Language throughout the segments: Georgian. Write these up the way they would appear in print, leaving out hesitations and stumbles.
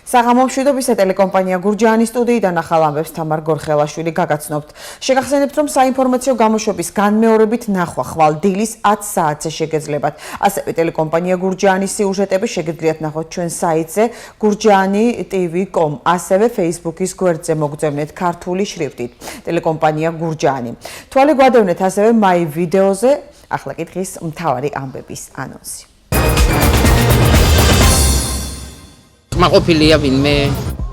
საღამო მშვიდობისა ტელეკომპანია გურჯაანის სტუდიიდან ახალ ამბებს თამარ გორხელაშვილი გაგაცნობთ. შეგახსენებთ, რომ საინფორმაციო გამოშვების განმეორებით ნახვა ხვალ დილის 10 საათზე შეგეძლებათ. ასევე ტელეკომპანია გურჯაანის სიუჟეტები შეგიძლიათ ნახოთ ჩვენ საიტზე gurjani.tv.com, ასევე Facebook-ის გვერდზე მოგწევნეთ ქართული შრიფტით. ტელეკომპანია გურჯაანი. თვალე გვადევნეთ ასევე My Video-ზე. ახლა კი დღის მთავარი ამბების ანონსი. მაყოფილია ვინმე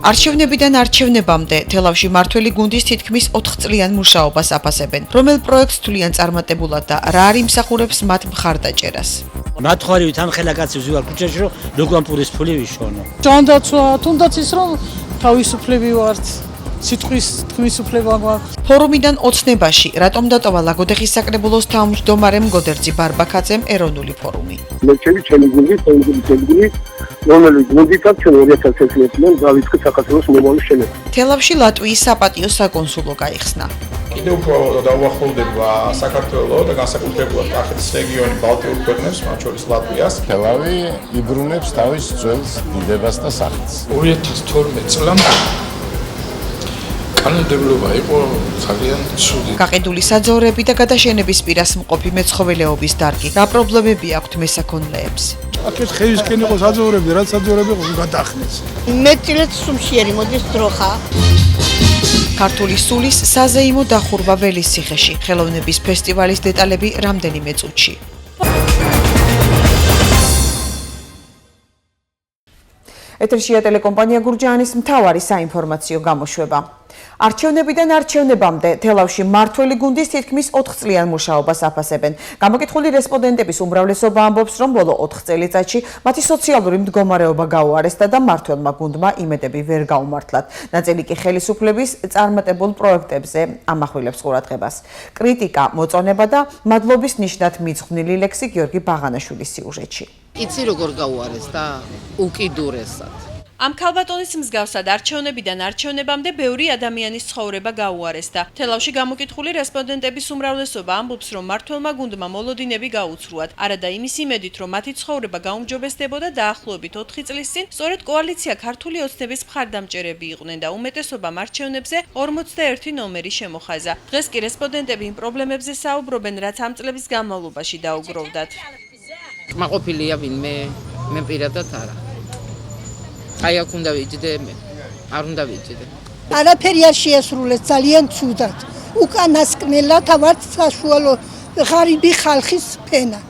არჩევნებიდან არჩევნებამდე თელავში მართველი გუნდის თითქმის 4 წლიან მუშაობას აფასებენ. რომელ პროექტს თვლიან წარმატებულად და რა არ იმსახურებს მათ მხარდაჭერას. მათხარივით ამ ხელაკაცებს ვიყავ ქუჩაში, რომ ლოგვამპურის ფული ვიშონო. ჯანდაცვა, თუნდაც ის რომ თავისუფლები ვართ. სიტყვის თქმისუფლება გვაქვს. ფორუმიდან ოცნებაში რატომ დატოვა ლაგოდეხის საკრებულოს თავმჯდომარემ გოდერძი ბარბაკაძემ ეროვნული ფორუმი. მე ჩემი გუნდი, რომელიც გუნდითაც ჩვენ 2011 წლიდან დავიწყე საქართველოს მომავლის შენება. თელავში ლატვიის საპატიო საკონსულო გაიხსნა. კიდევ უფრო დაუახლოვდება საქართველოს და განსაკუთრებულად კახეთის რეგიონი ბალტიურ ქვეყნებს, მათ შორის ლატვიას. თელავი იბრუნებს თავის ძველ დიდებას და სახელს. 2012 წლამდე კანონმდებლობა იყო ძალიან ცუდი. გაყიდული საძოვრები და გადაშენების პირას მყოფი მეცხოველეობის დარგი. რა პრობლემები აქვთ მესაქონლეებს? აქეთ ხეისკენ იყო საძოვრები, რაც საძოვრები იყო გადახნეს. მეტილეთ სუმშიერი მოდის დროხა. ქართული სულის საზეიმო დახურვა ველის ციხეში. ხელოვნების ფესტივალის დეტალები რამდენიმე წუთში. ეთერშია ტელეკომპანია გურჯაანის მთავარი საინფორმაციო გამოშვება. არჩევნებიდან არჩევნებამდე თელავში მართველი გუნდის თითქმის 4 წლიან მუშაობას აფასებენ. გამოკითხული რესპონდენტების უმრავლესობა ამბობს, რომ ბოლო 4 წელიწადში მათი სოციალური მდგომარეობა გაუარესდა და მმართველმა გუნდმა იმედები ვერ გაუმართლათ. ნაწილი კი ხელისუფლების წარმატებულ პროექტებზე ამახვილებს ყურადღებას. კრიტიკა, მოწონება და მადლობის ნიშნად მიძღვნილი ლექსი გიორგი ბაღანაშვილის სიუჟეტში. იცი როგორ გაუარესდა? უკიდურესად. ამ ქალბატონის მსგავსად არჩევნებიდან არჩევნებამდე ბევრი ადამიანის ცხოვრება გაუარესდა. თელავში გამოკითხული რესპონდენტების უმრავლესობა ამბობს, რომ მმართველმა გუნდმა მოლოდინები გაუცრუათ. არადა იმის იმედით, რომ მათი ცხოვრება გაუმჯობესდებოდა დაახლოებით 4 წლის წინ, სწორედ კოალიცია ქართული ოცნების მხარდამჭერები იყვნენ და უმეტესობამ არჩევნებზე 41 ნომერი შემოხაზა. დღეს კი რესპონდენტები იმ პრობლემებზე საუბრობენ, რაც ამ წლების განმავლობაში დაუგროვდათ. მაყოფილია ვინმე, მე პირადად არა. აი აქ უნდა ვიჯდე მე. არ უნდა ვიჯდე. არაფერი არ შეასრულეს ძალიან ცუდად. უკანასკნელად ვართ საშუალო ღარიბი ხალხის ფენა.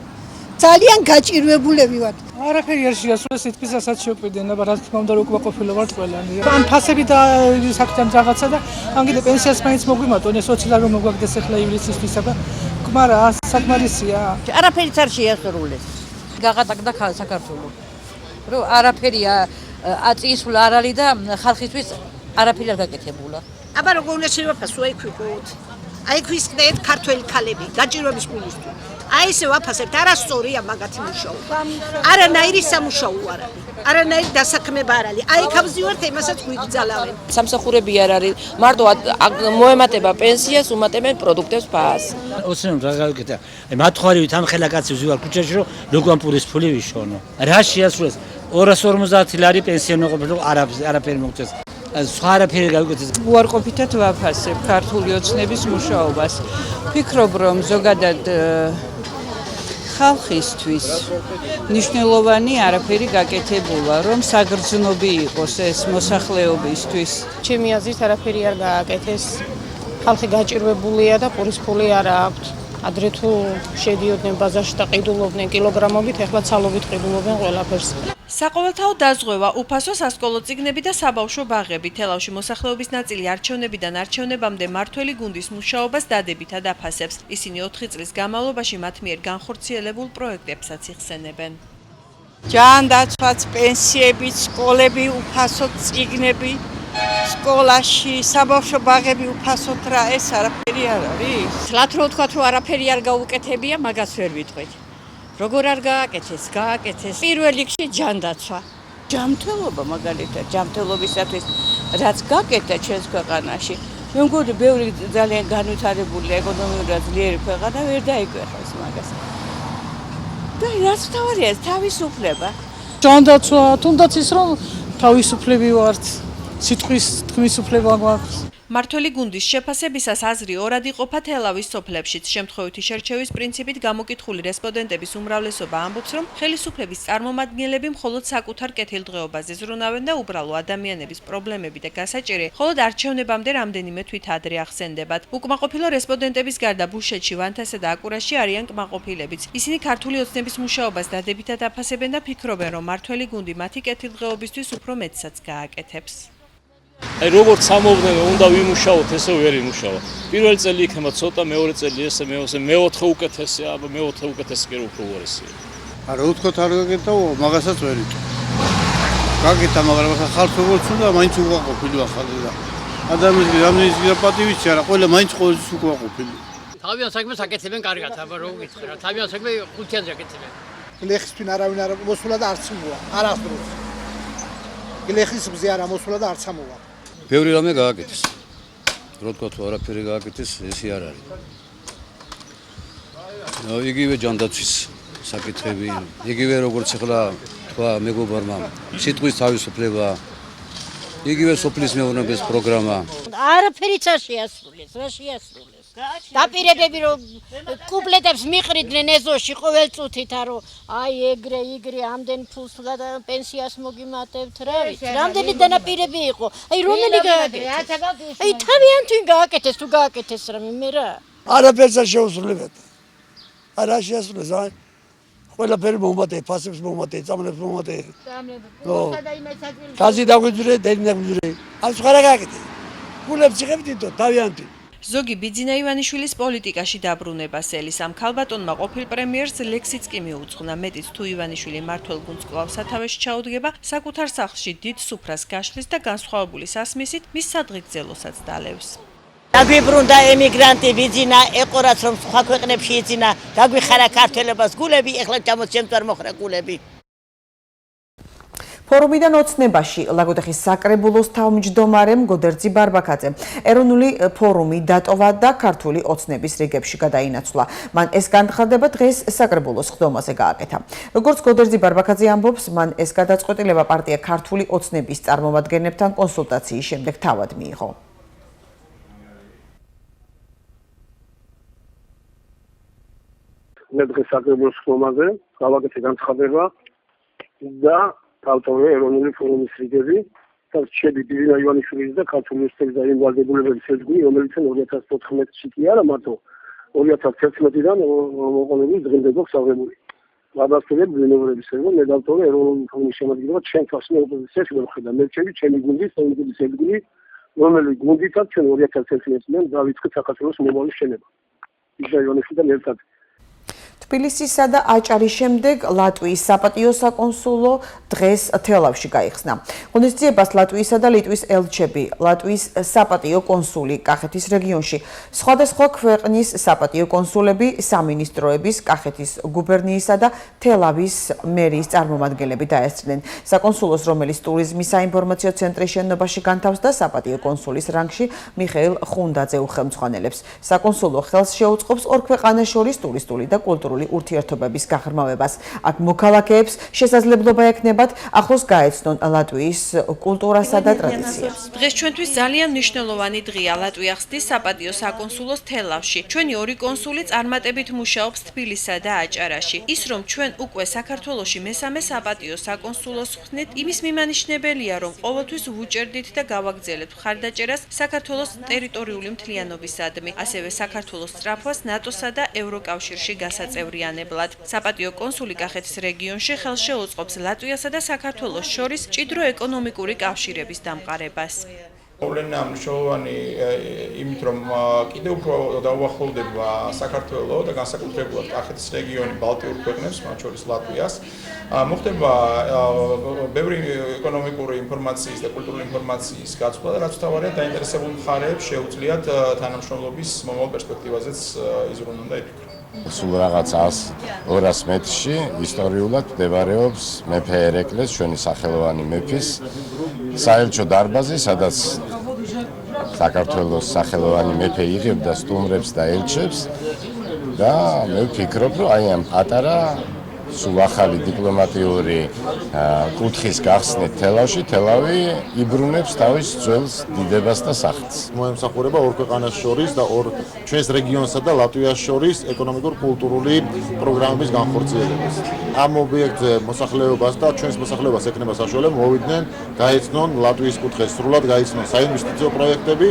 ძალიან გაჭირვებულები ვართ. არაფერი არ შეასრულეს, სიტყვისაც შეუპირდნენ, აბა რა თქმა უნდა უკმაყოფილო ვართ ყველანი. ამ ფასები და საკუთარ რაღაცა და ამ კიდე პენსიას მაინც მოგვიმატონ, სოციალურ მოგვაგდეს ახლა ივლისისთვის, აბა კმარა საკმარისია. არაფერიც არ შეასრულეს. გაღატაკდა საქართველოს. რომ არაფერია აწისულა არ არის და ხალხისთვის არაფერი არ გაკეთებულა. აბა როგორ უნდა შევაფასო აი ქვიყოთ. აი ქვისკდეთ ქართველი ქალები გაჭირვების გულისთვის. აი ესე ვაფასებთ, არასწორია მაგათი მუშაობა. არანაირი სამუშაო არ არის. არანაირი დასაქმება არ არის. აი ხავზივართ ემასაც გვიგზალავენ. სამსახურები არ არის. მარტო მოემატება პენსიას, უმატებენ პროდუქტებს ფასს. ოცნებთ რა გავიკეთე. მათხარივით ამ ხელაკაცებს ვიყავ ქუჩაში, რომ ლოგვამპურის ფული ვიშონო. რა შეასრულეს? 250 ლარი პენსიონერი ყოფილა, არაფერი მოგწეს. სხვა არაფერი გავიკეთე. უარყოფითად ვაფასებ ქართული ოცნების მუშაობას. ვფიქრობ, რომ ზოგადად ხალხისთვის მნიშვნელოვანი არაფერი გაკეთებულა, რომ საგრძნობი იყოს ეს მოსახლეობისთვის. ჩემი აზრით არაფერი არ გააკეთეს. ხალხი გაჭირვებულია და პურის ფული არ აქვს. ადრე თუ შედიოდნენ ბაზარში და ყიდულობდნენ კილოგრამობით, ეხლა ცალობით ყიდულობენ ყველაფერს. საყოველთაო დაზღვევა, უფასო სასკოლო წიგნები და საბავშვო ბაღები. თელავში მოსახლეობის ნაწილი არჩევნებიდან არჩევნებამდე მართველი გუნდის მუშაობას დადებითად აფასებს. ისინი 4 წლის განმავლობაში მათ მიერ განხორციელებულ პროექტებსაც იხსენებენ. ჯანდაცვაც, პენსიები, სკოლები, უფასო წიგნები, სკოლაში, საბავშვო ბაღები უფასოდ რა ეს არაფერი არ არის? სლათ რო ვთქვათ, რომ არაფერი არ გაუკეთებია, მაგას ვერ ვიტყვით. როგორ არ გააკეთეს? გააკეთეს. პირველ რიგში ჯანდაცვა. ჯანმრთელობა მაგალითად, ჯანმრთელობისათვის რაც გაკეთა ჩვენს ქვეყანაში. მე მგონი ბევრი ძალიან განვითარებული ეკონომიკურად ძლიერი ქვეყანა ვერ დაიკვეხეს მაგას. და რაც თავარია თავისუფლება. ჯანდაცვა, თუნდაც ის რომ თავისუფლები ვართ, სიტყვის თქმის უფლება გვაქვს. მართველი გუნდის შეფასებისას აზრი ორად იყოფა თელავის სოფლებშიც. შემთხვევითი შერჩევის პრინციპით გამოკითხული რესპონდენტების უმრავლესობა ამბობს, რომ ხელისუფლების წარმომადგენლები მხოლოდ საკუთარ კეთილდღეობაზე ზრუნავენ და უბრალო ადამიანების პრობლემები და გასაჭირი მხოლოდ არჩევნებამდე რამდენიმე თვით ადრე ახსენდებათ. უკმაყოფილო რესპონდენტების გარდა ბუშეთში, ვანთასა და აკურაში არიან კმაყოფილებიც. ისინი ქართული ოცნების მუშაობას დადებითად აფასებენ და ფიქრობენ, რომ მართველი გუნდი მათი კეთილდღეობისთვის უფრო მეტსაც გააკეთებს. აი როგორც სამოვნევე უნდა ვიმუშაოთ, ესე ვერ იმუშავა. პირველი წელი იქნება ცოტა, მეორე წელი ესე, მეოთხე უკეთესია, აბა მეოთხე უკეთესი კი უფრო უარესია. არა, უთქოთ არ გაკეთა, მაგასაც ვერ იტყვი. გაკეთა, მაგრამ ახლა ხალხს როგორც უნდა, მაინც უყაყოფილი ახალი და ადამიანები რამდენიც გაპატივიცი არა, ყველა მაინც ყოველთვის უყაყოფილი. თავიანთ საქმეს აკეთებენ კარგად, აბა რო გითხრა რა, თავიანთ საქმე ხუთიანზე აკეთებენ. გლეხისთვის არავინ არ მოსულა და არც მოვა, არასდროს. გლეხის მზე არ მოსულა და არც მოვა. ბევრი რამე გააკეთეს. რო თქვა თუ არაფერი გააკეთეს, ესე არ არის. იგივე ჯანდაცვის საკითხები, იგივე როგორც ახლა თქვა მეგობარმა, სიტყვის თავისუფლება, იგივე სოფლის მეურნეობის პროგრამა. არაფერიც არ შეასრულეს, რა შეასრულეს. დაპირებები რომ კუპლეტებს მიყრიდნენ ეზოში ყოველ წუთით, რომ აი ეგრე იგრე ამდენ ფულს და პენსიას მოგიმატებთ, რა ვიცი, რამდენი დანაპირები იყო. აი რომელი გააკეთეს? აი თავიანთი გააკეთეს თუ გააკეთეს რამე მე რა. არაფერს არ შეუსრულებთ. არა შეასრულეს, აი ყველაფერი მომატე, ფასებს მომატე, წამლებს მომატე. გაზი დაგვიძრე, დენი დაგვიძრე. ამ სხვა რა გააკეთე? გულებს იღებთ თვითონ თავიანთი. ზოგი ბიძინა ივანიშვილის პოლიტიკაში დაბრუნებას ელის. ამ ქალბატონმა ყოფილ პრემიერს ლექსიც კი მიუძღვნა. მეტიც თუ ივანიშვილი მმართველ გუნდს კვლავ სათავეში ჩაუდგება, საკუთარ სახლში დიდ სუფრას გაშლის და განსხვავებული სასმისით მის სადღეგრძელოსაც დალევს. დაგვიბრუნდა ემიგრანტი ბიძინა, ეყურაც რომ სხვა ქვეყნებში იძინა, დაგვიხარა ქართველებას გულები, ეხლა ჩამოც ჩემს არ მოხრა გულები. ფორუმიდან ოცნებაში ლაგოდეხის საკრებულოს თავმჯდომარემ გოდერძი ბარბაქაძემ ეროვნული ფორუმი დატოვა და ქართული ოცნების რიგებში გადაინაცვლა. მან ეს განხარდება დღეს საკრებულოს ხდომაზე გააკეთა. როგორც გოდერძი ბარბაქაძე ამბობს, მან ეს გადაწყვეტილება პარტია ქართული ოცნების წარმომადგენლებთან კონსულტაციის შემდეგ თავად მიიღო. მე დღეს საკრებულოს ხდომაზე გავაკეთე განცხადება და ავტორი ეროვნული ფორუმის რიგები და რჩები ბიძინა ივანიშვილის და ქართული ოცნების და იმ ვალდებულებების ერთგული, რომელიც 2014 კი არა მარტო 2011-დან მოყოლების დღემდე გვაქვს აღებული. გადასწრებული ბუნებრივების ეროვნულ მე დავტოვე ეროვნული ფორუმის შემადგენლობა ჩემ თვალსაჩინო ოპოზიციაში მოვხედა. მე რჩები ჩემი გუნდის პოლიტიკის ერთგული, რომელიც გუნდითაც ჩვენ 2011 წლიდან დავიწყეთ საქართველოს მომავლის შენება. ბიძინა ივანიშვილთან ერთად. თბილისისა და აჭარის შემდეგ ლატვიის საპატიო საკონსულო დღეს თელავში გაიხსნა. ღონისძიებას ლატვიისა და ლიტვის ელჩები, ლატვიის საპატიო კონსული კახეთის რეგიონში, სხვადასხვა ქვეყნის საპატიო კონსულები, სამინისტროების, კახეთის გუბერნიისა და თელავის მერიის წარმომადგენლები დაესწრნენ. საკონსულოს, რომელიც ტურიზმის საინფორმაციო ცენტრის შენობაში განთავს და საპატიო კონსულის რანგში მიხეილ ხუნდაძე უხელმძღვანელებს. საკონსულო ხელს შეუწყობს ორ ქვეყანას შორის ტურისტული და კულტურული ურთიერთობების გაღრმავებას. აქ მოქალაქეებს შესაძლებლობა ექნებათ ახლოს გაეცნონ ლატვიის კულტურასა და ტრადიციებს. დღეს ჩვენთვის ძალიან მნიშვნელოვანი დღეა. ლატვია ხსნის საპატიო საკონსულოს თელავში. ჩვენი ორი კონსული წარმატებით მუშაობს თბილისსა და აჭარაში. ის რომ ჩვენ უკვე საქართველოში მესამე საპატიო საკონსულოს ხსნით, იმის მიმანიშნებელია, რომ ყოველთვის ვუჭერდით და გავაგრძელებთ მხარდაჭერას საქართველოს ტერიტორიული მთლიანობისადმი, ასევე საქართველოს სწრაფვას ნატოსა და ევროკავშირში გასაწევრიანებლად. საპატიო კონსული კახეთის რეგიონში ხელს შეუწყობს ლატვიასა და საქართველოს შორის მჭიდრო ეკონომიკური კავშირების დამყარებას. მოვლენა მნიშვნელოვანი იმით, რომ კიდევ უფრო დაუახლოვდება საქართველოს და განსაკუთრებულად კახეთის რეგიონი ბალტიურ ქვეყნებს, მათ შორის ლატვიას. მოხდება ბევრი ეკონომიკური ინფორმაციის და კულტურული ინფორმაციის გაცვლა და რაც თავარია დაინტერესებულ მხარეებს შეუძლიათ თანამშრომლობის მომავალ პერსპექტივაზეც იზრუნონ და იფიქრონ. სულ რაღაც 100-200 მეტრში ისტორიულად მდებარეობს მეფე ერეკლეს, ჩვენი სახელოვანი მეფის საელჩო დარბაზი, სადაც საქართველოს სახელოვანი მეფე იღებდა სტუმრებს და ელჩებს და მე ვფიქრობ, რომ აი ამ პატარა სულ ახალი დიპლომატიური კუთხის გახსნით თელავში, თელავი იბრუნებს თავის ძველ დიდებას და სახეს. მოემსახურება ორ ქვეყანას შორის და ორ ჩვენს რეგიონსა და ლატვიას შორის ეკონომიკურ-კულტურული პროგრამების განხორციელებას. ამ ობიექტზე მოსახლეობას და ჩვენს მოსახლეობას ექნება საშუალება მოვიდნენ, გაეცნონ ლატვიის კუთხეს სრულად, გაეცნონ საინვესტიციო პროექტები.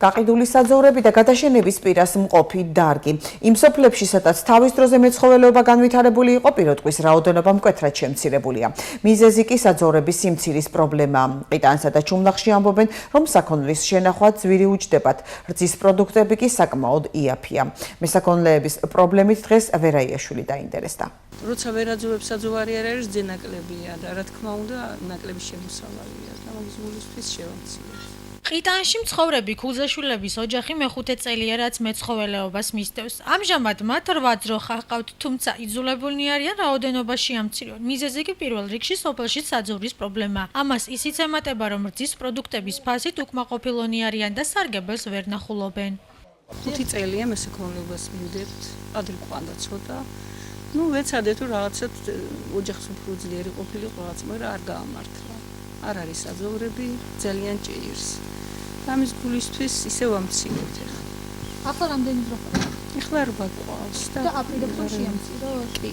გაყიდული საძოვრები და გადაშენების პირას მყოფი დარგი. იმ სოფლებში, სადაც თავის დროზე მეცხოველეობა განვითარებული იყო, პირუტყვის რაოდენობა მკვეთრად შემცირებულია. მიზეზი კი საძოვრების სიმცირის პრობლემაა. ყიტანსა და ჩუმლახში ამბობენ, რომ საქონლის შენახვა ძვირი უჯდებათ. რძის პროდუქტები კი საკმაოდ იაფია. მესაქონლეების პრობლემით დღეს ვერაიაშვილი დაინტერესდა. როცა ვერაძუებს საძოვარი არ არის, ძენაკლებია და რა თქმა უნდა, ნაკლები შემოსავალია და მოგზულისთვის შევამცირებ. ყიტანში მცხოვრები ქულზაშვილების ოჯახი მეხუთე წელია, რაც მეცხოველეობას მისდევს. ამჟამად მათ 8 ძროხა ჰყავთ, თუმცა იძულებულნი არიან რაოდენობაში ამცირონ. მიზეზი კი პირველ რიგში სოფელში საძოვრის პრობლემაა. ამას ისიც ემატება, რომ რძის პროდუქტების ფასით უკმაყოფილონი არიან და სარგებელს ვერ ნახულობენ. 5 წელია მესაქონლეობას მივდებთ, ადრე ყვანდა ცოტა. ვეცადეთ, რომ რაღაცად ოჯახს უფრო ძლიერი ყოფილიყო, რაღაც, მაგრამ არ გაამართლა. არ არის საძოვრები, ძალიან ჭირს. ამის გულისთვის ისევ ამცირებთ ახლა. ახლა რამდენი დრო ხდება? ახლა 8 ყავს და აპირებდა შეამციროს? კი.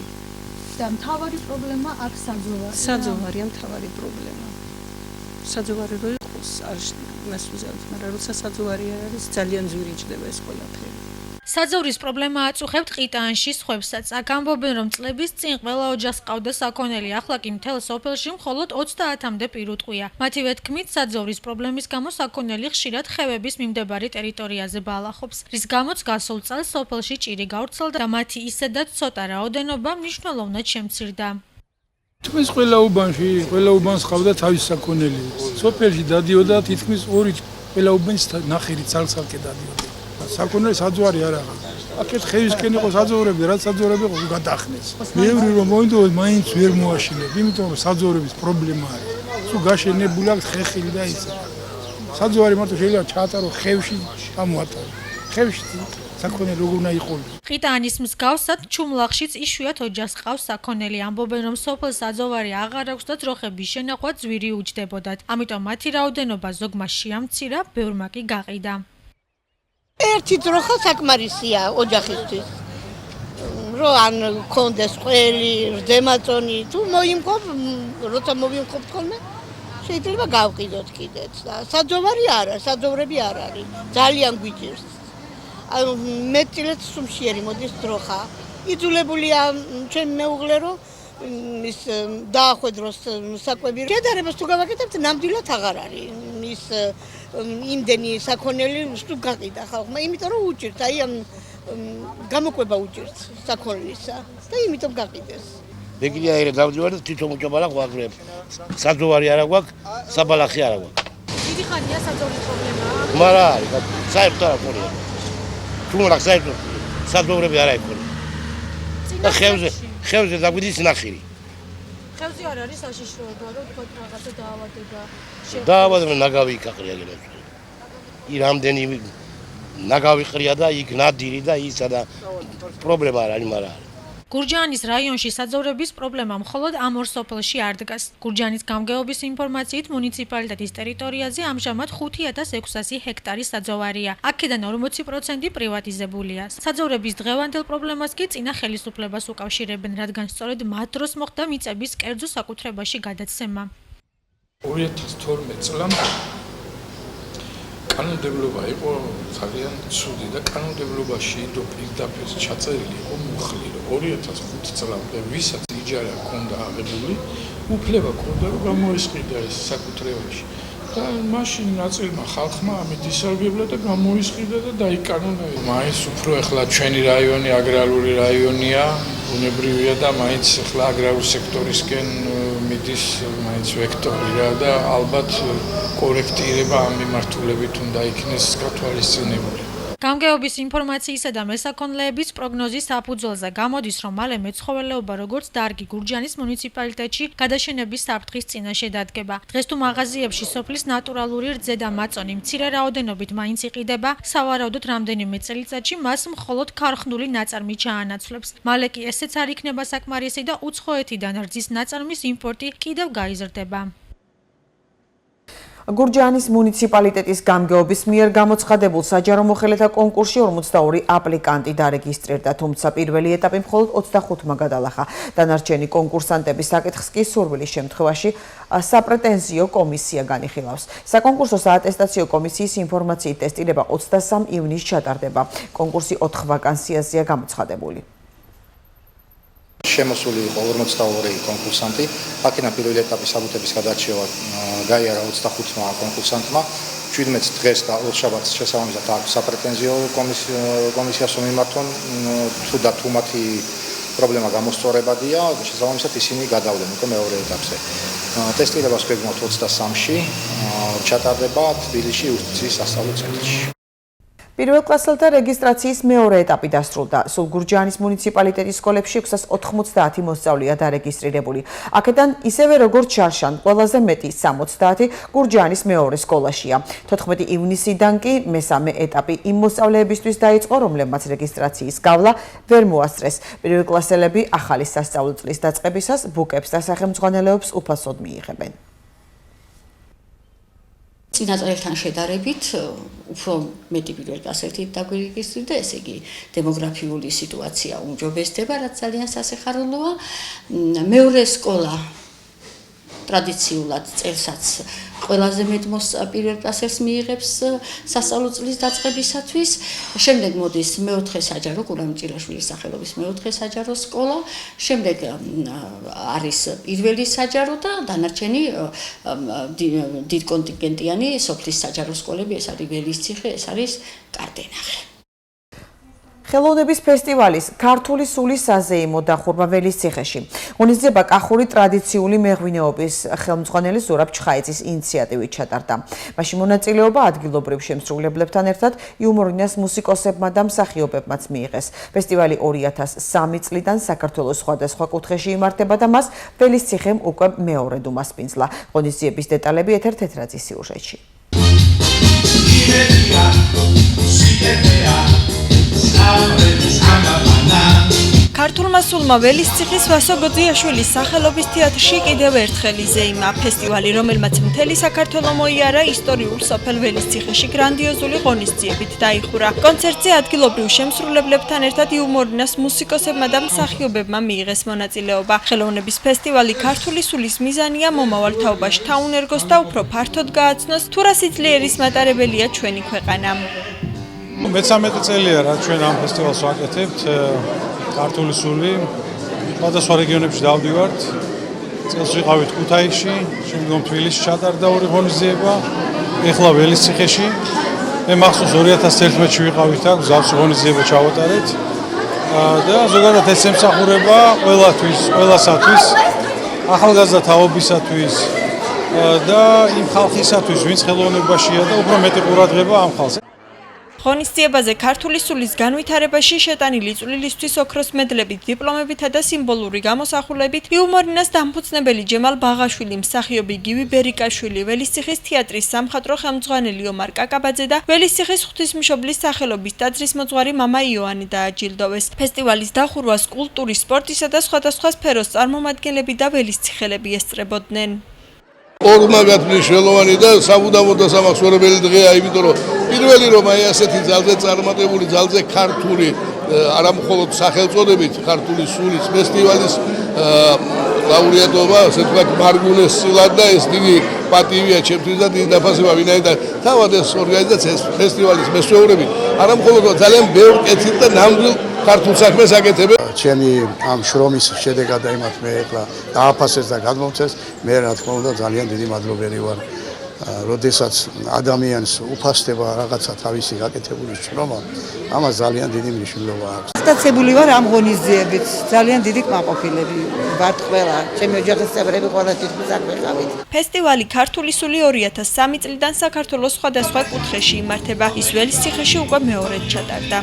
და მთავარი პრობლემა აქ საძოვარია. საძოვარია მთავარი პრობლემა. საძოვარი რო იყოს, არ მას უზავთ, მაგრამ როცა საძოვარი არ არის, ძალიან ძვირი ჭდება ეს ყველაფერი. საძოვრის პრობლემა აწუხებთ ყიტანში სხვებსაც. აქ ამბობენ, რომ წლების წინ ყველა ოჯახს ყავდა საქონელი, ახლა კი მთელ სოფელში მხოლოდ 30-მდე პირუტყვია. მათივე თქმით, საძოვრის პრობლემის გამო საქონელი ხშირად ხევების მიმდებარე ტერიტორიაზე ბალახობს, რის გამოც გასულ წელს სოფელში ჭირი გავრცელდა და მათი ისედაც ცოტა რაოდენობა მნიშვნელოვნად შემცირდა. თქვენს ყველა უბანს ყავდა თავის საქონელი. სოფელში დადიოდა თითქმის 2 ყველა უბნის ნახირი ცალ-ცალკე დადიოდა. საქონელი საძოვარი არ აღარ. აქეთ ხევისკენ იყო საძოვრები, რაც საძოვრები იყო გადახნეს. მეური რომ მოინდომოთ, მაინც ვერ მოაშინებ, იმიტომ რომ საძოვრების პრობლემა არის. სულ გაშენებული აქვს ხეხილი და ისე. საძოვარი მარტო შეიძლება ჩაატარო ხევში და მოატარო. ხევში საქონელი როგორ უნდა იყოლოს. ყიტანის მსგავსად ჩუმლახშიც იშვიათ ოჯახს ყავს საქონელი. ამბობენ, რომ სოფელს საძოვარი აღარ აქვს და ძროხების შენახვა ძვირი უჯდებოდათ. ამიტომ მათი რაოდენობა ზოგმა შეამცირა, ბევრმა კი გაყიდა. ერთი ძროხა საკმარისია ოჯახისთვის. რომ ან კონდეს ყველი, რძემაწონი, თუ მოიმყოფ, როცა მოვიმყოფ ხოლმე, შეიძლება გავყიდოთ კიდეც და საძოვარი არა, საძოვრები არ არის. ძალიან გვიჭირს. მეტილეც სუმშიერი მოდის ძროხა. იძულებულია ჩემი მეუღლე რომ ის დაახვედროს საკვები. შედარებას თუ გავაკეთებთ, ნამდვილად აღარ არის. ის იმდენი საქონელი თუ გაყიდა ხალხმა, იმიტომ რომ უჭირთ, აი ამ გამოკვება უჭირთ საქონლისა და იმიტომ გაყიდეს. ბეგია ერე დავდივარ და თვითონ უჭაბალა გვაგრებ. საძოვარი არა გვაქვს, საბალახი არა გვაქვს. დიდი ხანია საძოვრის პრობლემა. მარა არის, საერთოდ არ ყოლია. ჩუმლახ საერთოდ საძოვრები არ აქვს. და ხევზე დაგვიდის ნახირი. ხევზე არ არის საშიშროება, რომ თქვა რაღაცა დაავადება. დაავადება ნაგავი იყყრია გელებს. ირამდენი ნაგავი ყრია და იქ ნადირი და ისა და პრობლემა არ არის, მაგრამ გურჯაანის რაიონში საძოვრების პრობლემა მხოლოდ ამ ორ სოფელში არ დგას. გურჯაანის გამგეობის ინფორმაციით მუნიციპალიტეტის ტერიტორიაზე ამჟამად 5600 ჰექტარი საძოვარია. აქედან 40% პრივატიზებულია. საძოვრების დღევანდელ პრობლემას კი წინა ხელისუფლებას უკავშირებენ, რადგან სწორედ მათ დროს მოხდა მიწების კერძო საკუთრებაში გადაცემა. 2012 წლამდე კანონმდებლობა იყო ძალიან ცუდი და კანონმდებლობაში indო პირდაპირ ჩაწერილი იყო მუხლი, რომ 2005 წლამდე ვისაც იჯარა ჰქონდა აღებული, უფლება ჰქონდა რომ გამოისყიდა ეს საკუთრებაში. და მაშინ ნაწილმა ხალხმა ამით ისარგებლა და გამოისყიდა და დაიკანონა. მაინც უფრო ახლა ჩვენი რაიონი აგრარული რაიონია, ბუნებრივია და მაინც ახლა აგრარულ სექტორისკენ მიდის მაინც ვექტორი რა და ალბათ კორექტირება ამ მიმართულებით უნდა იქნეს გათვალისწინებული. გამგეობის ინფორმაციისა და მესაქონლეების პროგნოზის საფუძველზე გამოდის, რომ მალე მეცხოველეობა როგორც დარგი გურჯაანის მუნიციპალიტეტში გადაშენების საფრთხის წინაშე დადგება. დღეს თუ მაღაზიებში სოფლის ნატურალური რძე და მაწონი მცირე რაოდენობით მაინც იყიდება, სავარაუდოდ რამდენიმე წელიწადში მას მხოლოდ ქარხნული ნაწარმი ჩაანაცვლებს. მალე კი ესეც არ იქნება საკმარისი და უცხოეთიდან რძის ნაწარმის იმპორტი კიდევ გაიზრდება. გურჯაანის მუნიციპალიტეტის გამგეობის მიერ გამოცხადებულ საჯარო მოხელეთა კონკურსში 42 აპლიკანტი დარეგისტრირდა, თუმცა პირველი ეტაპი მხოლოდ 25-მა გადალახა. დანარჩენი კონკურსანტების საკითხს კი სურვილის შემთხვევაში საპრეტენზიო კომისია განიხილავს. საკონკურსო საატესტაციო კომისიის ინფორმაციით ტესტირება 23 ივნისს ჩატარდება. კონკურსი 4 ვაკანსიაზეა გამოცხადებული. შემოსული იყო 42 კონკურსანტი. აქედან პირველი ეტაპის საბუთების გადარჩევა გაიარა 25-მა კონკურსანტმა. 17 დღეს და 2 შაბათს შესაბამისად აქვს საპრეტენზიო კომისიას მიმართონ თუ მათი პრობლემა გამოსწორებადია, შესაბამისად ისინი გადავლენ უკვე მეორე ეტაპზე. ტესტირებას გვეგმოთ 23-ში, ჩატარდება თბილისში იუსტიციის სასწავლო ცენტრში. პირველ კლასელთა რეგისტრაციის მეორე ეტაპი დასრულდა. სულ გურჯაანის მუნიციპალიტეტის სკოლებში 690 მოსწავლეა დარეგისტრირებული. აქედან ისევე როგორც შარშან, ყველაზე მეტი 60 გურჯაანის მეორე სკოლაშია. 14 ივნისიდან კი მესამე ეტაპი იმ მოსწავლეებისთვის დაიწყო, რომლებმაც რეგისტრაციის გავლა ვერ მოასწრეს. პირველ კლასელები ახალი სასწავლო წლის დაწყებისას ბუკებს და სახელმძღვანელოებს უფასოდ მიიღებენ. წინა წლებთან შედარებით უფრო მეტი პირველ კლასელთი დაგვირეგისტრირდა, ესე იგი დემოგრაფიული სიტუაცია უმჯობესდება, რაც ძალიან სასიხარულოა. მეორე სკოლა ტრადიციულად წელსაც ყველაზე მეტ პირველ კლასელს მიიღებს სასწავლო წლის დაწყებისათვის. შემდეგ მოდის მეოთხე საჯარო, გურამ ჭილაშვილის სახელობის მეოთხე საჯარო სკოლა. შემდეგ არის პირველი საჯარო და დანარჩენი დიდკონტინგენტიანი სოფლის საჯარო სკოლები, ეს არის ველისციხე, ეს არის კარდენახი. ხელოვნების ფესტივალის ქართული სულის საზეიმო დახურვა ველისციხეში. ღონისძიება კახური ტრადიციული მეღვინეობის ხელმძღვანელი ზურაბ ჩხაიძის ინიციატივით ჩატარდა. მასში მონაწილეობა ადგილობრივ შემსრულებლებთან ერთად იუმორინას მუსიკოსებმა და მსახიობებმაც მიიღეს. ფესტივალი 2003 წლიდან საქართველოს სხვადასხვა კუთხეში იმართება და მას ველისციხემ უკვე მეორედ უმასპინძლა. ღონისძიების დეტალები ეთერ თეთრაძის სიუჟეტში. ქართულმა სულმა ველისციხის ვასო გოძიაშვილის სახელობის თეატრში კიდევ ერთხელ იზეიმა. ფესტივალი, რომელმაც მთელი საქართველო მოიარა, ისტორიულ სოფელ ველისციხეში გრანდიოზული ღონისძიებით დაიხურა. კონცერტზე ადგილობრივ შემსრულებლებთან ერთად იუმორინას მუსიკოსებმა და მსახიობებმა მიიღეს მონაწილეობა. ხელოვნების ფესტივალი ქართული სულის მიზანია მომავალ თაობაში თაუნერგოს და უფრო ფართოდ გააცნოს, თუ რა სიძლიერის მატარებელია ჩვენი ქვეყანა. მე-13 წელია რა ჩვენ ამ ფესტივალს ვაკეთებთ. ქართული სული სხვადასხვა რეგიონებში დავდივართ. წელს ვიყავით ქუთაისში, შემდგომ თბილისში ჩატარდა ორი ღონისძიება, ეხლა ველისციხეში. მე მახსოვს 2011-ში ვიყავით აქ, ზავსი ღონისძიება ჩავატარეთ. და ზოგადად ეს ემსახურება ყველასათვის, ახალგაზრდა თაობისათვის და იმ ხალხისათვის, ვინც ხელოვნებაშია და უფრო მეტი ყურადღება ამ ხალხს. ღონისძიებაზე ქართული სულის განვითარებაში შეტანილი წვლილისთვის ოქროს მედლებით, დიპლომებითა და სიმბოლური გამოსახულებით იუმორინას დამფუძნებელი ჯემალ ბაღაშვილი, მსახიობი გივი ბერიკაშვილი, ველისციხის თეატრის სამხატვრო ხელმძღვანელი ომარ კაკაბაძე და ველისციხის ღვთისმშობლის სახელობის ტაძრის მოძღვარი მამა იოანი დააჯილდოვეს. ფესტივალის დახურვას კულტურის, სპორტისა და სხვადასხვა სფეროს წარმომადგენლები და ველისციხელები ესწრებოდნენ. ორმაგად მნიშვნელოვანი და საბუდამო და სამახსოვრებელი დღეა, იმიტომ რომ პირველი რომ აი ასეთი ძალზე წარმატებული, ძალზე ქართული, არა მხოლოდ სახელწოდებით ქართული სულის ფესტივალის ლაურეატობა, ასე ვთქვათ, მარგუნესილად და ეს დიდი პატივია ჩემთვის და დიდი დაფასება, ვინაიდან თავად ეს ორგანიზაცია ფესტივალის მესვეურები არა მხოლოდ ძალიან ბევრ კეთილ და ნამდვილ ქართულ საქმეს აკეთებენ. ჩემი ამ შრომის შედეგად და იმათ მე ეხლა დააფასეს და გადმოვცეს, მე რა თქმა უნდა ძალიან დიდი მადლობელი ვარ როდესაც ადამიანს უფასდება რაღაცა თავისი გაკეთებული შრომა, ამას ძალიან დიდი მნიშვნელობა აქვს. სტაცებული ვარ ამ ღონისძიებით, ძალიან დიდი კმაყოფილები ვართ ყველა, ჩემი ოჯახის წევრები ყველა თითქმის აქ ვიყავით. ფესტივალი ქართული სული 2003 წლიდან საქართველოს სხვადასხვა კუთხეში იმართება. ის ველის ციხეში უკვე მეორედ ჩატარდა.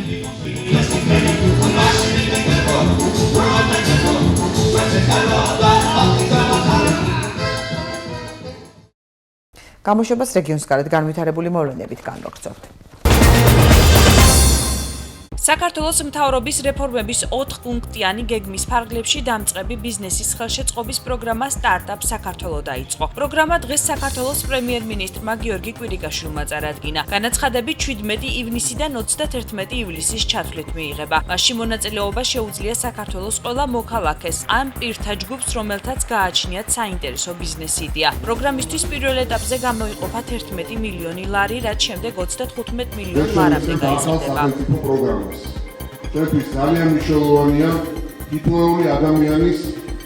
გამოშვებას რეგიონს გარეთ განვითარებული მოვლენებით განვაგრძობთ. საქართველოს მთავრობის რეფორმების 4 პუნქტიანი გეგმის ფარგლებში დამწყები ბიზნესის ხელშეწყობის პროგრამა სტარტაპ საქართველო დაიწყო. პროგრამა დღეს საქართველოს პრემიერ-მინისტრმა გიორგი კვირიკაშვილმა წარადგინა. განაცხადები 17 ივნისიდან 31 ივლისის ჩათვლით მიიღება. მასში მონაწილეობა შეუძლია საქართველოს ყველა მოქალაქეს ან პირთა ჯგუფს, რომელთაც გააჩნიათ საინტერესო ბიზნეს იდეა. პროგრამისთვის პირველ ეტაპზე გამოიყოფა 11 მილიონი ლარი, რაც შემდეგ 35 მილიონ ლარამდე გაიზრდება. ჩვენთვის ძალიან მნიშვნელოვანია თითოეული ადამიანის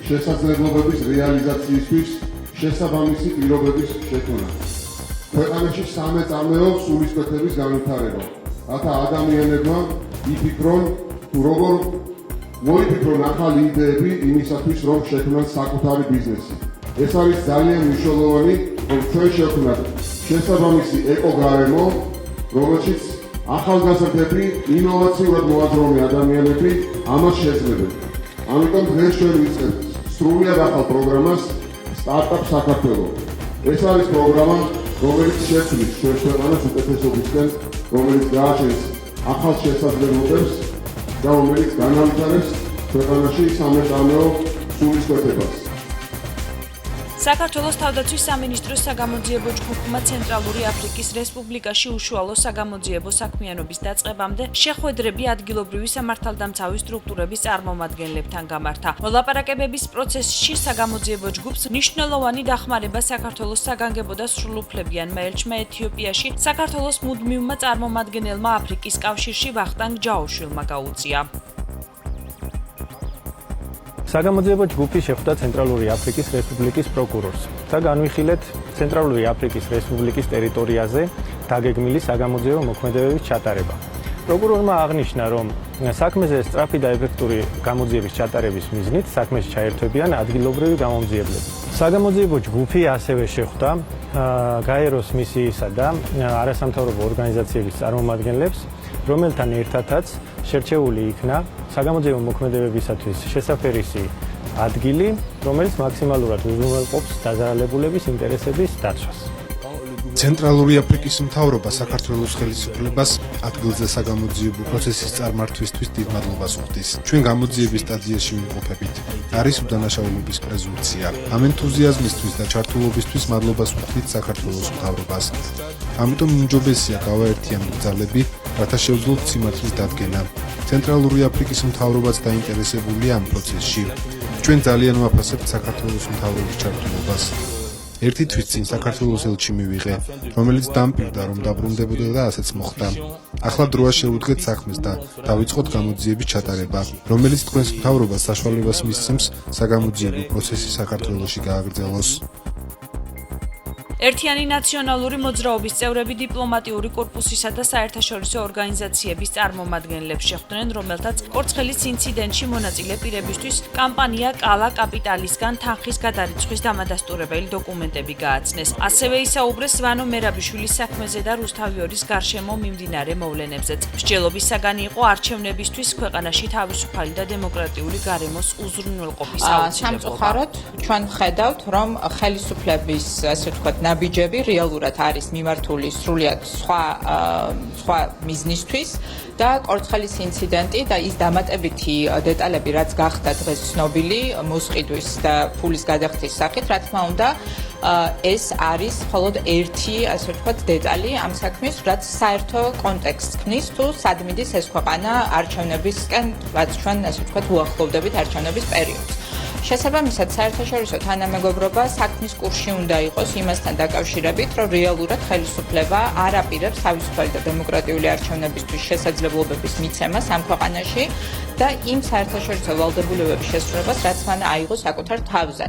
შესაძლებლობების რეალიზაციისთვის შესაბამისი პირობების შექმნა. ქვეყანაში სამეწარმეო სულისკვეთების განვითარება, რათა ადამიანებმა იფიქრონ თუ როგორ მოიფიქრონ ახალი იდეები იმისათვის, რომ შექმნან საკუთარი ბიზნესი. ეს არის ძალიან მნიშვნელოვანი, რომ ჩვენ შევქმნათ შესაბამისი ეკოგარემო, რომელშიც ახალგაზრდები, ინოვაციურად მოაზროვნე ადამიანები ამას შეძლებენ. ამიტომ დღეს ჩვენ ვიწყებთ სრულიად ახალ პროგრამას სტარტაპ საქართველო. ეს არის პროგრამა, რომელიც შეცვლის ჩვენ ქვეყანას უკეთესობისკენ, რომელიც გააჩენს ახალ შესაძლებლობებს და რომელიც განავითარებს ქვეყანაში სამეწარმეო სულისკვეთებას. საქართველოს თავდაცვის სამინისტროს საგამოძიებო ჯგუფმა ცენტრალური აფრიკის რესპუბლიკაში უშუალო საგამოძიებო საქმიანობის დაწყებამდე შეხვედრები ადგილობრივი სამართალდამცავი სტრუქტურების წარმომადგენლებთან გამართა. მოლაპარაკებების პროცესში საგამოძიებო ჯგუფს მნიშვნელოვანი დახმარება საქართველოს საგანგებო და სრულუფლებიანმა ელჩმა ეთიოპიაში საქართველოს მუდმივმა წარმომადგენელმა აფრიკის კავშირში ვახტანგ ჯაოშვილმა გაუწია. საგამოძიებო ჯგუფი შეხვდა ცენტრალური აფრიკის რესპუბლიკის პროკურორს და განვიხილეთ ცენტრალური აფრიკის რესპუბლიკის ტერიტორიაზე დაგეგმილი საგამოძიებო მოქმედებების ჩატარება. პროკურორმა აღნიშნა, რომ საქმეზე სწრაფი და ეფექტური გამოძიების ჩატარების მიზნით საქმეში ჩაერთვებიან ადგილობრივი გამომძიებლები. საგამოძიებო ჯგუფი ასევე შეხვდა გაეროს მისიისა და არასამთავრობო ორგანიზაციების წარმომადგენლებს, რომელთან ერთადაც შერჩეული იქნა საგამოძიებო მოქმედებებისათვის შესაფერისი ადგილი, რომელიც მაქსიმალურად უზრუნველყოფს დაზარალებულების ინტერესების დაცვას. ცენტრალური აფრიკის მთავრობა საქართველოს ხელისუფლებას ადგილზე საგამოძიებო პროცესის წარმართვისთვის დიდ მადლობას უხდის. ჩვენ გამოძიების სტადიაში ვიმყოფებით. არის უდანაშაულობის პრეზუმპცია. ამ ენთუზიაზმისთვის და ჩართულობისთვის მადლობას ვუხდით საქართველოს მთავრობას. ამიტომ უმჯობესია გავაერთიანოთ ძალები, რათა შევძლოთ სიმართლის დადგენა. ცენტრალური აფრიკის მთავრობაც დაინტერესებულია ამ პროცესში. ჩვენ ძალიან ვაფასებთ საქართველოს მთავრობის ჩართულობას. ერთი თვის წინ საქართველოს ელჩი მივიღე, რომელიც დამპირდა, რომ დაბრუნდებოდა და ასეც მოხდა. ახლა დროა შეუდგეთ საქმეს და დავიწყოთ გამოძიების ჩატარება, რომელიც თქვენს მთავრობას საშუალებას მისცემს საგამოძიებო პროცესი საქართველოში გააგრძელოს. ერთიანი ნაციონალური მოძრაობის წევრები დიპლომატიური კორპუსისა და საერთაშორისო ორგანიზაციების წარმომადგენლებს შეხვდნენ, რომელთაც კორცხელის ინციდენტში მონაწილე პირებისთვის კამპანია კალა კაპიტალისგან თანხის გადარიცხვის დამადასტურებელი დოკუმენტები გააცნეს. ასევე ისაუბრეს ვანო მერაბიშვილის საქმეზე და რუსთავიორის გარშემო მიმდინარე მოვლენებზეც. მსჯელობის საგანი იყო არჩევნებისთვის ქვეყანაში თავისუფალი და დემოკრატიული გარემოს უზრუნველყოფის აუცილებლობა. სამწუხაროდ ჩვენ ხედავთ, რომ ხელისუფლების ასე ვთქვათ ნაბიჯები რეალურად არის მიმართული სრულიად სხვა მიზნისთვის და კორცხელის ინციდენტი და ის დამატებითი დეტალები, რაც გახდა დღეს ცნობილი მოსყიდვის და ფულის გადახდის სახით, რა თქმა უნდა, ეს არის მხოლოდ ერთი, ასე ვთქვათ, დეტალი ამ საქმის, რაც საერთო კონტექსტს ქმნის, თუ სად მიდის ეს ქვეყანა არჩევნებისკენ, რაც ჩვენ ასე ვთქვათ, უახლოვდებით არჩევნების პერიოდს. შესაბამისად, საერთაშორისო თანამეგობრობა საქმის კურსში უნდა იყოს იმასთან დაკავშირებით, რომ რეალურად ხელისუფლება არ აპირებს თავისუფალი და დემოკრატიული არჩევნებისთვის შესაძლებლობების მიცემას ამ ქვეყანაში და იმ საერთაშორისო ვალდებულებების შესრულებას, რაც მან აიღო საკუთარ თავზე.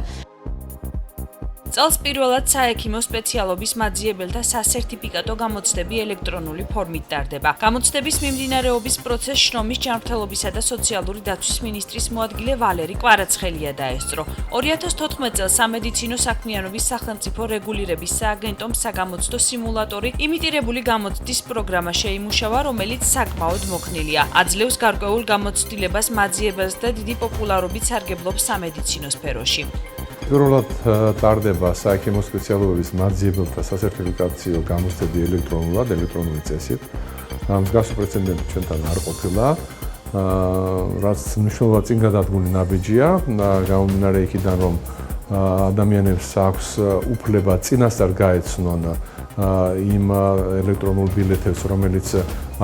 წელს პირველად საექიმო სპეციალობის მაძიებელთა სასერტიფიკატო გამოცდები ელექტრონული ფორმით ტარდება. გამოცდების მიმდინარეობის პროცესს შრომის ჯანმრთელობისა და სოციალური დაცვის მინისტრის მოადგილე ვალერი კვარაცხელია დაესწრო. 2014 წელს სამედიცინო საქმიანობის სახელმწიფო რეგულირების სააგენტომ საგამოცდო სიმულატორი იმიტირებული გამოცდის პროგრამა შეიმუშავა, რომელიც საკმაოდ მოქნილია. აძლევს გარკვეულ გამოცდილებას მაძიებელს და დიდი პოპულარობით სარგებლობს სამედიცინო სფეროში. პირველად ტარდება საექიმო სპეციალობების მაძიებელთა სასერტიფიკაციო გამოცდები ელექტრონული წესით. მსგავსი პრეცედენტი ჩვენთან არ ყოფილა, რაც მნიშვნელოვნად წინ გადადგმული ნაბიჯია, გამომდინარე იქიდან, რომ ადამიანებს აქვს უფლება წინასწარ გაეცნონ იმ ელექტრონულ ბილეთებს, რომელიც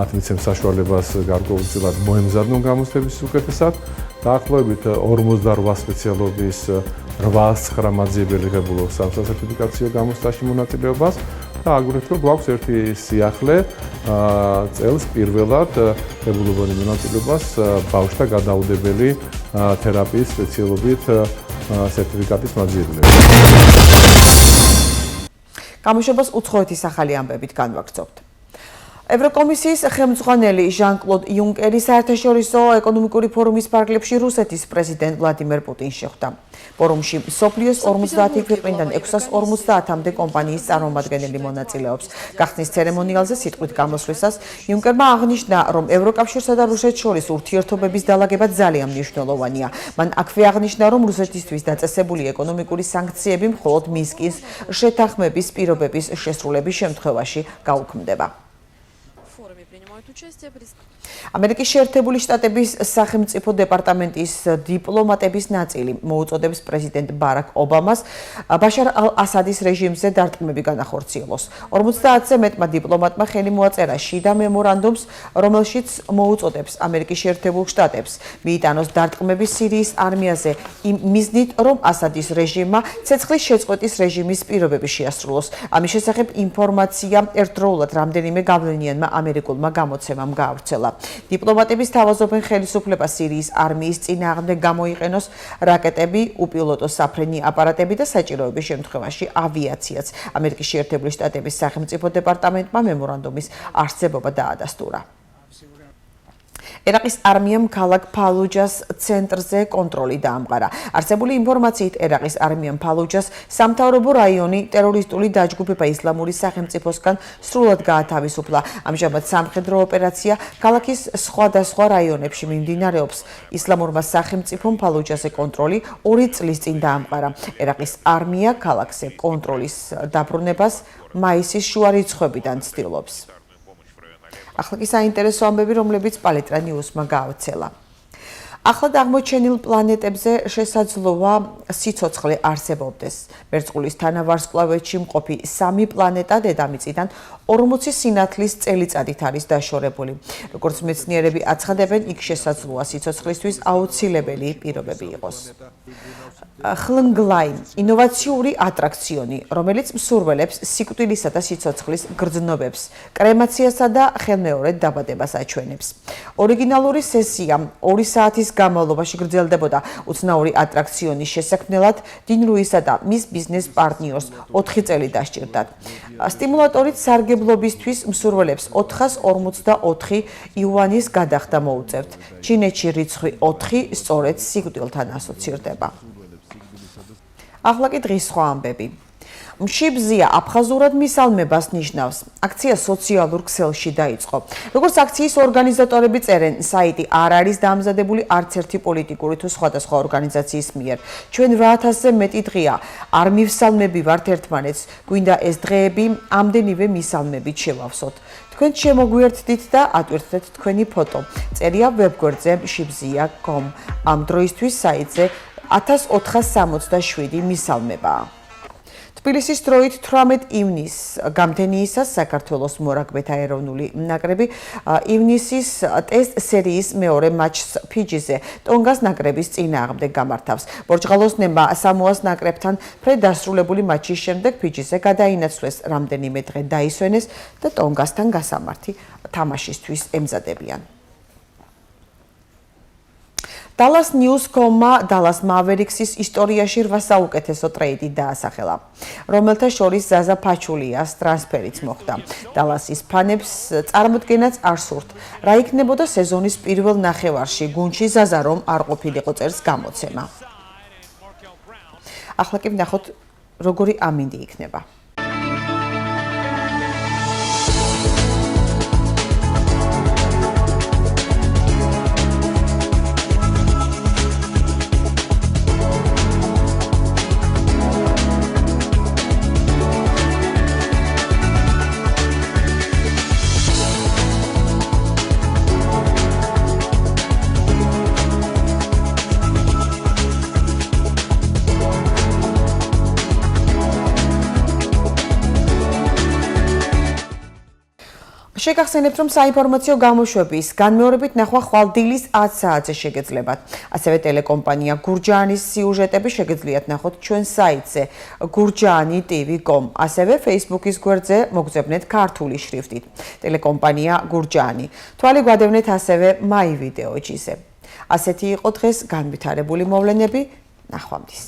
მათ მიცემს საშუალებას გარკვეულწილად მოემზადონ გამოცდების უკეთესად. დაახლოებით 48 სპეციალობის 809 მაძიებელი ღებულობს ამ სასერტიფიკაციო გამოცდაში მონაწილეობას და აგრეთვე გვაქვს ერთი სიახლე წელს პირველად ღებულობანი მონაწილეობას ბავშვთა გადაუდებელი თერაპიის სპეციალობით სერტიფიკატის მაძიებლები. გამოშვებას უცხოეთის ახალი ამბებით განვაგრძობთ. ევროკომისიის ხელმძღვანელი ჟან-კლოდ იუნკერი საერთაშორისო ეკონომიკური ფორუმის ფარგლებში რუსეთის პრეზიდენტ ვლადიმერ პუტინს შეხვდა. ფორუმში მსოფლიოს 50 ქვეყნიდან 650-მდე კომპანიის წარმომადგენელი მონაწილეობს. გახსნის ცერემონიალზე სიტყვით გამოსვლისას იუნკერმა აღნიშნა, რომ ევროკავშირსა და რუსეთს შორის ურთიერთობების დალაგება ძალიან მნიშვნელოვანია. მან აქვე აღნიშნა, რომ რუსეთისთვის დაწესებული ეკონომიკური სანქციები მხოლოდ მინსკის შეთანხმების პირობების შესრულების შემთხვევაში გაუქმდება. ამერიკის შეერთებული შტატების სახელმწიფო დეპარტამენტის დიპლომატების ნაწილი მოუწოდებს პრეზიდენტ ბარაკ ობამას ბაშარ ალ-ასადის რეჟიმზე დარტყმები განახორციელოს. 50-ზე მეტმა დიპლომატმა ხელი მოაწერა შიდა მემორანდუმს, რომელშიც მოუწოდებს ამერიკის შეერთებულ შტატებს მიიტანოს დარტყმები სირიის არმიაზე იმ მიზნით, რომ ასადის რეჟიმმა ცეცხლის შეწყვეტის რეჟიმის პირობები შეასრულოს. ამის შესახებ ინფორმაცია ერთდროულად რამდენიმე გავლენიანმა ამერიკულმა გამოცემამ გაავრცელა. დიპლომატები სთავაზობენ ხელისუფლებას სირიის არმიის წინააღმდეგ გამოიყენოს რაკეტები, უპილოტო საფრენი აპარატები და საჭიროების შემთხვევაში ავიაციაც. ამერიკის შეერთებული შტატების სახელმწიფო დეპარტამენტმა მემორანდუმის არსებობა დაადასტურა. ერაყის არმიამ ქალაქ ფალუჯას ცენტრზე კონტროლი დაამყარა. არსებული ინფორმაციით ერაყის არმიამ ფალუჯას სამთავრობო რაიონი ტერორისტული დაჯგუფება ისლამური სახელმწიფოსგან სრულად გაათავისუფლა. ამჟამად სამხედრო ოპერაცია ქალაქის სხვადასხვა რაიონებში მიმდინარეობს. ისლამურმა სახელმწიფომ ფალუჯაზე კონტროლი 2 წლის წინ დაამყარა. ერაყის არმია ქალაქზე კონტროლის დაბრუნებას მაისის შუა რიცხვებიდან ცდილობს. ახლა კი საინტერესო ამბები, რომლებიც პალეტრა ნიუსმა გაავრცელა. ახლად აღმოჩენილ პლანეტებზე შესაძლოა სიცოცხლე არსებობდეს. მერწყულის თანავარსკვლავედში მყოფი 3 პლანეტა დედამიწიდან 40 სინათლის წელიწადით არის დაშორებული. როგორც მეცნიერები აცხადებენ, იქ შესაძლოა სიცოცხლისთვის აუცილებელი პირობები იყოს. ხლნგლაი ინოვაციური ატრაქციონი, რომელიც მსურველებს სიკვდილისა და სიცოცხლის გრძნობებს, კრემაციასა და ხელმეორედ დაბადებას აჩვენებს. ორიგინალური სესია 2 საათის განმავლობაში გრძელდებოდა. უცნაური ატრაქციონის შესაქმნელად 딘 ლუისა და მის ბიზნეს პარტნიორს 4 წელი დასჭირდათ. სტიმულატორით სარგებლობისთვის მსურველებს 454 იუანის გადახდა მოუწევთ. ჩინეთში რიცხვი 4 სწორედ სიკვდილთან ასოცირდება. ახლა კი დღის სხვა ამბები. მშიბზია აფხაზურად მისალმებას ნიშნავს. აქცია სოციალურ ქსელში დაიწყო. როგორც აქციის ორგანიზატორები წერენ, საიტი არ არის დამზადებული არც ერთი პოლიტიკური თუ სხვადასხვა ორგანიზაციის მიერ. ჩვენ 8000-ზე მეტი დღეა არ მივსალმები ვართ ერთმანეთს. გვინდა ეს დღეები ამდენივე მისალმებით შევავსოთ. თქვენ შემოგვიერთდით და ატვირთეთ თქვენი ფოტო. წერია ვებგვერდზე mshibzia.com. ამ დროისთვის საიტზე 1467 მისალმებაა. თბილისის დროით 18 ივნისს გამთენიისას საქართველოს მორაგბეთა ეროვნული ნაკრები ივნისის ტესტ სერიის მეორე მატჩს ფიჯიზე ტონგას ნაკრების წინააღმდეგ გამართავს. პორტუგალოსნებმა სამოას ნაკრებთან ფრედასრულებული მატჩის შემდეგ ფიჯიზე გადაინაცვლეს, რამდენიმე დღე დაისვენეს და ტონგასთან გასამართი თამაშისთვის ემზადებიან. Dallas News.com-მა Dallas Mavericks-ის ისტორიაში 8 საუკეთესო ტრეიდი დაასახელა, რომელთა შორის ზაზა ფაჩულიას ტრანსფერიც მოხდა. Dallas-ის ფანებს წარმოდგენაც არ სურთ, რა იქნებოდა სეზონის პირველ ნახევარში გუნდში ზაზა რომ არ ყოფილიყო წერს გამოცემა. ახლა კი ვნახოთ, როგორი ამინდი იქნება. შეგახსენებთ, რომ საინფორმაციო გამოშვების განმეორებით ნახვა ხვალ დილის 10 საათზე შეგეძლებათ. ასევე ტელეკომპანია გურჯაანის სიუჟეტები შეგეძლიათ ნახოთ ჩვენ საიტზე gurjani.tv.com. ასევე Facebook-ის გვერდზე მოგძებნეთ ქართული შრიფტით. ტელეკომპანია გურჯაანი. თვალი გვადევნეთ ასევე My Video-ჯიზე. ასეთი იყო დღეს განვითარებული მოვლენები. ნახვამდის.